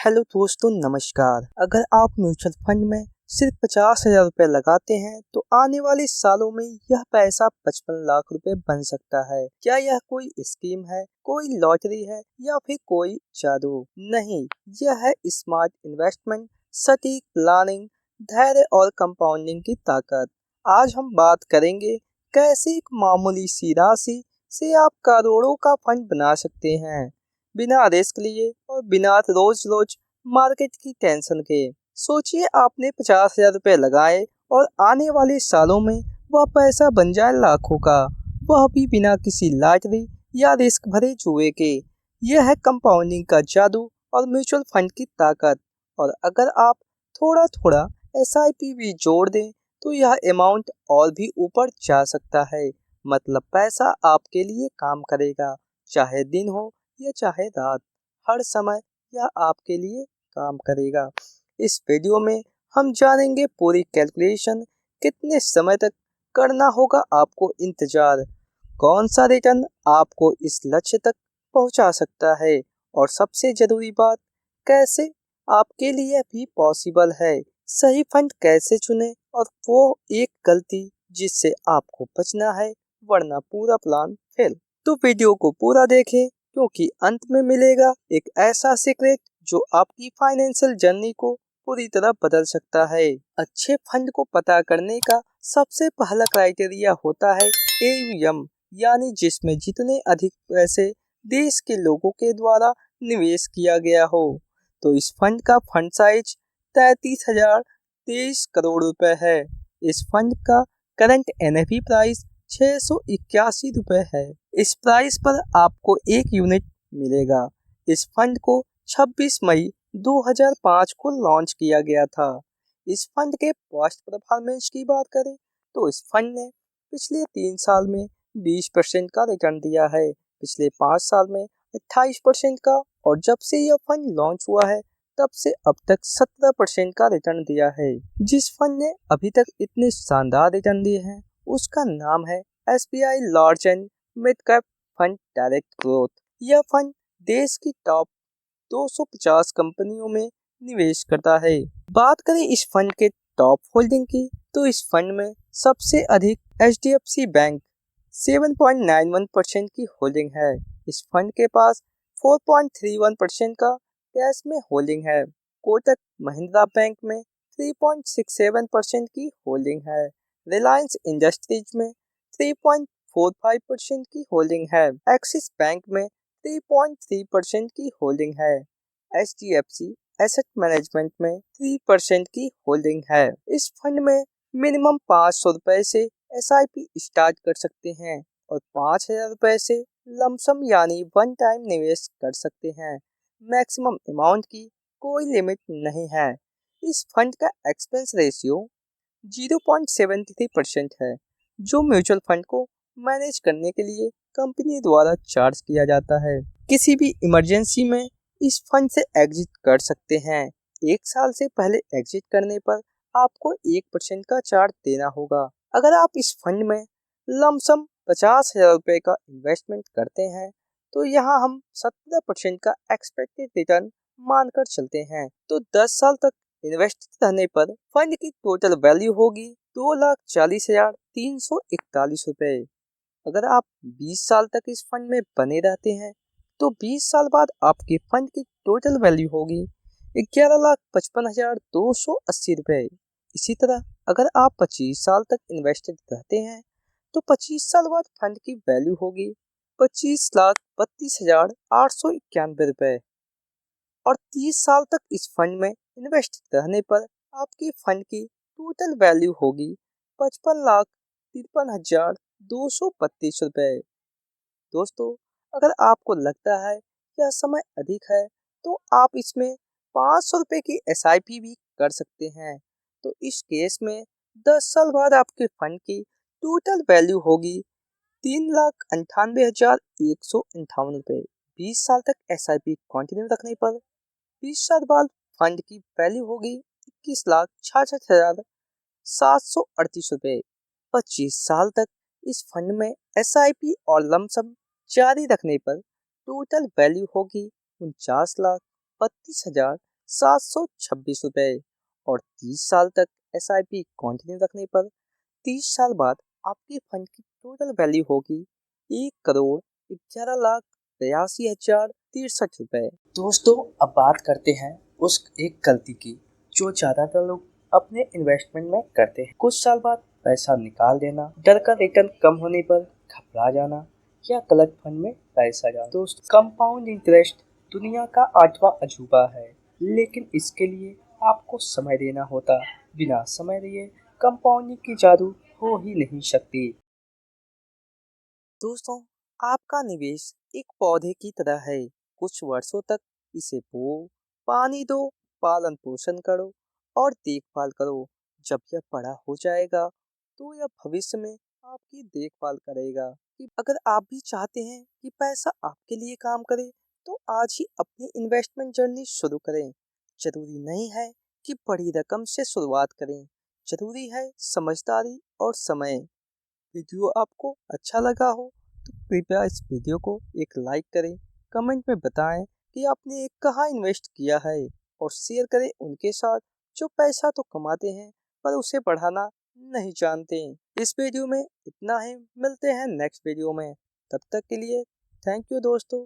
Hello दोस्तों, नमस्कार। अगर आप म्यूचुअल फंड में सिर्फ 50,000 रुपये लगाते हैं तो आने वाले सालों में यह पैसा 55 लाख रुपए बन सकता है। क्या यह कोई स्कीम है, कोई लॉटरी है या फिर कोई जादू? नहीं, यह है स्मार्ट इन्वेस्टमेंट, सटीक प्लानिंग, धैर्य और कंपाउंडिंग की ताकत। आज हम बात करेंगे कैसे एक मामूली सी राशि से आप करोड़ों का फंड बना सकते हैं, बिना रिस्क लिए और बिना रोज रोज मार्केट की टेंशन के। सोचिए, आपने 50,000 रुपये लगाए और आने वाले सालों में वह पैसा बन जाए लाखों का, वह भी बिना किसी लॉटरी या रिस्क भरे जुए के। यह है कंपाउंडिंग का जादू और म्यूचुअल फंड की ताकत। और अगर आप थोड़ा थोड़ा SIP भी जोड़ दें तो यह अमाउंट और भी ऊपर जा सकता है। मतलब पैसा आपके लिए काम करेगा, चाहे दिन हो या चाहे रात, हर समय यह आपके लिए काम करेगा। इस वीडियो में हम जानेंगे पूरी कैलकुलेशन, कितने समय तक करना होगा आपको इंतजार, कौन सा रिटर्न आपको इस लक्ष्य तक पहुंचा सकता है, और सबसे जरूरी बात, कैसे आपके लिए भी पॉसिबल है। सही फंड कैसे चुने और वो एक गलती जिससे आपको बचना है, वरना पूरा प्लान फेल। तो वीडियो को पूरा देखें, क्योंकि अंत में मिलेगा एक ऐसा सीक्रेट जो आपकी फाइनेंशियल जर्नी को पूरी तरह बदल सकता है। अच्छे फंड को पता करने का सबसे पहला क्राइटेरिया होता है AUM, यानी जिसमें जितने अधिक पैसे देश के लोगों के द्वारा निवेश किया गया हो। तो इस फंड का फंड साइज 33,023 करोड़ रुपए है। इस फंड का करंट NAV प्राइस 681 रुपए है। इस प्राइस पर आपको एक यूनिट मिलेगा। इस फंड को 26 मई 2005 को लॉन्च किया गया था। इस फंड के पास्ट परफॉर्मेंस की बात करें तो इस फंड ने पिछले 3 साल में 20% का रिटर्न दिया है, पिछले 5 साल में 28% का, और जब से यह फंड लॉन्च हुआ है तब से अब तक 17% का रिटर्न दिया है। जिस फंड ने अभी तक इतने शानदार रिटर्न दिए हैं उसका नाम है SBI large and mid cap fund direct growth. यह फंड देश की टॉप 250 कंपनियों में निवेश करता है। बात करें इस फंड के टॉप होल्डिंग की, तो इस फंड में सबसे अधिक HDFC बैंक 7.91% की होल्डिंग है। इस फंड के पास 4.31% का कैश में होल्डिंग है। कोटक महिंद्रा बैंक में 3.67% की होल्डिंग है। रिलायंस इंडस्ट्रीज में 3.45% की होल्डिंग है। एक्सिस बैंक में 3.3% की होल्डिंग है। HDFC एसेट मैनेजमेंट में 3% की होल्डिंग है। इस फंड में मिनिमम 500 रुपए से SIP स्टार्ट कर सकते हैं और 5,000 रुपए से लमसम यानी वन टाइम निवेश कर सकते हैं। मैक्सिमम अमाउंट की कोई लिमिट नहीं है। इस फंड का एक्सपेंस रेशियो 0.73% है, जो म्यूचुअल फंड को मैनेज करने के लिए कंपनी द्वारा चार्ज किया जाता है। किसी भी इमरजेंसी में इस फंड से एग्जिट कर सकते हैं। 1 साल से पहले एग्जिट करने पर आपको 1% का चार्ज देना होगा। अगर आप इस फंड में लमसम 50,000 रुपये का इन्वेस्टमेंट करते हैं तो यहाँ हम 17% का एक्सपेक्टेड रिटर्न मानकर चलते हैं। तो 10 साल तक इन्वेस्ट रहने पर फंड की टोटल वैल्यू होगी 2,40,341 रुपए। अगर आप 20 साल तक इस फंड में बने रहते हैं तो 20 साल बाद आपके फंड की टोटल वैल्यू होगी 11,55,280 रुपए। इसी तरह अगर आप 25 साल तक इन्वेस्टेड रहते हैं तो 25 साल बाद फंड की वैल्यू होगी 25,32,891 रुपए। और 30 साल तक इस फंड में इन्वेस्ट रहने पर आपके फंड की टोटल वैल्यू होगी 55,53,232 रुपए। दोस्तों, अगर आपको लगता है यह समय अधिक है तो आप इसमें 500 रुपए की SIP भी कर सकते हैं। तो इस केस में 10 साल बाद आपके फंड की टोटल वैल्यू होगी 3,98,158 रुपए। 20 साल तक SIP कंटिन्यू रखने पर 20 साल बाद फंड की वैल्यू होगी 21,66,738 रुपए। 25 साल तक इस फंड में SIP और लमसम जारी रखने पर टोटल वैल्यू होगी 49,32,000 726 रुपए। और 30 साल तक SIP कंटिन्यू रखने पर 30 साल बाद आपके फंड की टोटल वैल्यू होगी 1 करोड़ 11 लाख 82 हजार 63 रुपए। दोस्तों, अब बात करते हैं उस एक गलती की जो ज्यादातर लोग अपने इन्वेस्टमेंट में करते हैं। कुछ साल बाद पैसा निकाल देना, डर का रिटर्न कम होने पर घबरा जाना या गलत फंड में पैसा जाना। दोस्तों, कंपाउंड इंटरेस्ट दुनिया का 8वां अजूबा है, लेकिन इसके लिए आपको समय देना होता। बिना समय दिए कंपाउंडिंग की जादू हो ही नहीं सकती। दोस्तों, आपका निवेश एक पौधे की तरह है। कुछ वर्षों तक इसे बो, पानी दो, पालन पोषण करो और देखभाल करो। जब यह बड़ा हो जाएगा तो यह भविष्य में आपकी देखभाल करेगा। कि अगर आप भी चाहते हैं कि पैसा आपके लिए काम करे तो आज ही अपनी इन्वेस्टमेंट जर्नी शुरू करें। जरूरी नहीं है कि बड़ी रकम से शुरुआत करें, जरूरी है समझदारी और समय। वीडियो आपको अच्छा लगा हो तो कृपया इस वीडियो को एक लाइक करें, कमेंट में बताएं कि आपने एक कहाँ इन्वेस्ट किया है और शेयर करें उनके साथ जो पैसा तो कमाते हैं पर उसे बढ़ाना नहीं जानते। इस वीडियो में इतना ही, मिलते हैं नेक्स्ट वीडियो में। तब तक के लिए थैंक यू दोस्तों।